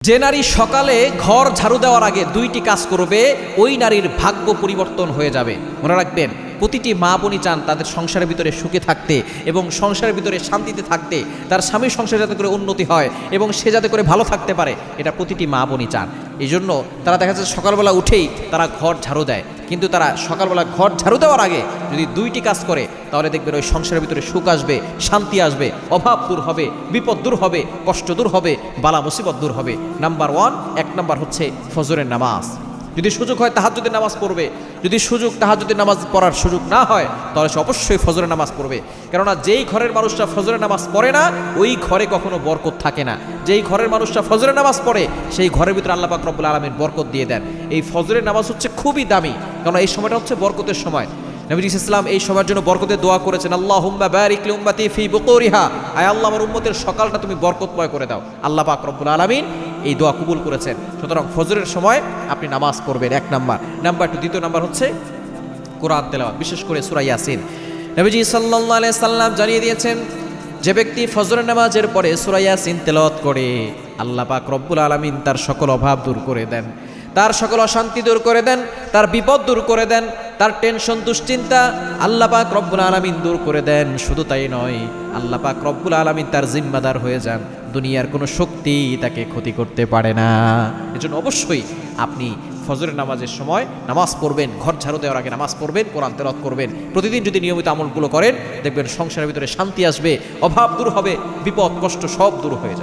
যে নারী সকালে ঘর ঝাড়ু দেওয়ার আগে দুইটি কাজ করবে ওই নারীর ভাগ্য পরিবর্তন হয়ে যাবে। মনে রাখবেন, প্রতিটি মা বোনই চান তাদের সংসারের ভিতরে সুখে থাকতে এবং সংসারের ভিতরে শান্তিতে থাকতে, তার স্বামীর সংসারে যাতে করে উন্নতি হয় এবং সে যাতে করে ভালো থাকতে পারে, এটা প্রতিটি মা বোনই চান। এই জন্য তারা দেখা যাচ্ছে সকালবেলা উঠেই তারা ঘর ঝাড়ু দেয়, কিন্তু তারা সকালবেলা ঘর ঝাড়ু দেওয়ার আগে যদি দুইটি কাজ করে তাহলে দেখবেন ওই সংসারের ভিতরে সুখ আসবে, শান্তি আসবে, অভাব দূর হবে, বিপদ দূর হবে, কষ্ট দূর হবে, বালা মুসিবত দূর হবে। নাম্বার ওয়ান, এক নাম্বার হচ্ছে ফজরের নামাজ। যদি সুযোগ হয় তাহাজ্জুদের নামাজ পড়বে, যদি তাহাজ্জুদের নামাজ পড়ার সুযোগ না হয় তাহলে সে অবশ্যই ফজরের নামাজ পড়বে। কেননা যেই ঘরের মানুষরা ফজরের নামাজ পড়ে না ওই ঘরে কখনো বরকত থাকে না। যেই ঘরের মানুষরা ফজরের নামাজ পড়ে সেই ঘরের ভিতরে আল্লাহ পাক রব্বুল আলামিন বরকত দিয়ে দেন। এই ফজরের নামাজ হচ্ছে খুবই দামি, কারণ এই সময়টা হচ্ছে বরকতের সময়। নবী ইসলাম এই সময়ের জন্য বরকতের দোয়া করেছেন, আল্লাহুম্মা বারিক লি উম্মতি ফি বুকুরিহা, আয় আল্লাহ আমার উম্মতের সকালটা তুমি বরকতময় করে দাও। আল্লাহ পাক রব্বুল আলামিন এই দোয়া কবুল করেছেন। সুতরাং ফজরের সময় আপনি নামাজ পড়বেন, এক নাম্বার। নাম্বার টু, দ্বিতীয় নাম্বার হচ্ছে কোরআন তেলাওয়াত, বিশেষ করে সূরা ইয়াসিন। নবীজি সাল্লাল্লাহু আলাইহি সাল্লাম জানিয়ে দিয়েছেন, যে ব্যক্তি ফজরের নামাজের পরে সূরা ইয়াসিন তেলাওয়াত করে আল্লাহ পাক রব্বুল আলামিন তার সকল অভাব দূর করে দেন, তার সকল অশান্তি দূর করে দেন, তার বিপদ দূর করে দেন, তার টেনশন দুশ্চিন্তা আল্লাহ পাক রব্বুল আলামিন দূর করে দেন। শুধু তাই নয়, আল্লাহ পাক রব্বুল আলামিন তার জিম্মাদার হয়ে যান, দুনিয়ার কোনো শক্তি তাকে ক্ষতি করতে পারে না। এজন্য অবশ্যই আপনি ফজরের নামাজের সময় নামাজ পড়বেন, ঘর ঝাড়ু দেওয়ার আগে নামাজ পড়বেন, কোরআন তেলাওয়াত করবেন। প্রতিদিন যদি নিয়মিত আমলগুলো করেন দেখবেন সংসারের ভিতরে শান্তি আসবে, অভাব দূর হবে, বিপদ কষ্ট সব দূর হয়ে যাবে।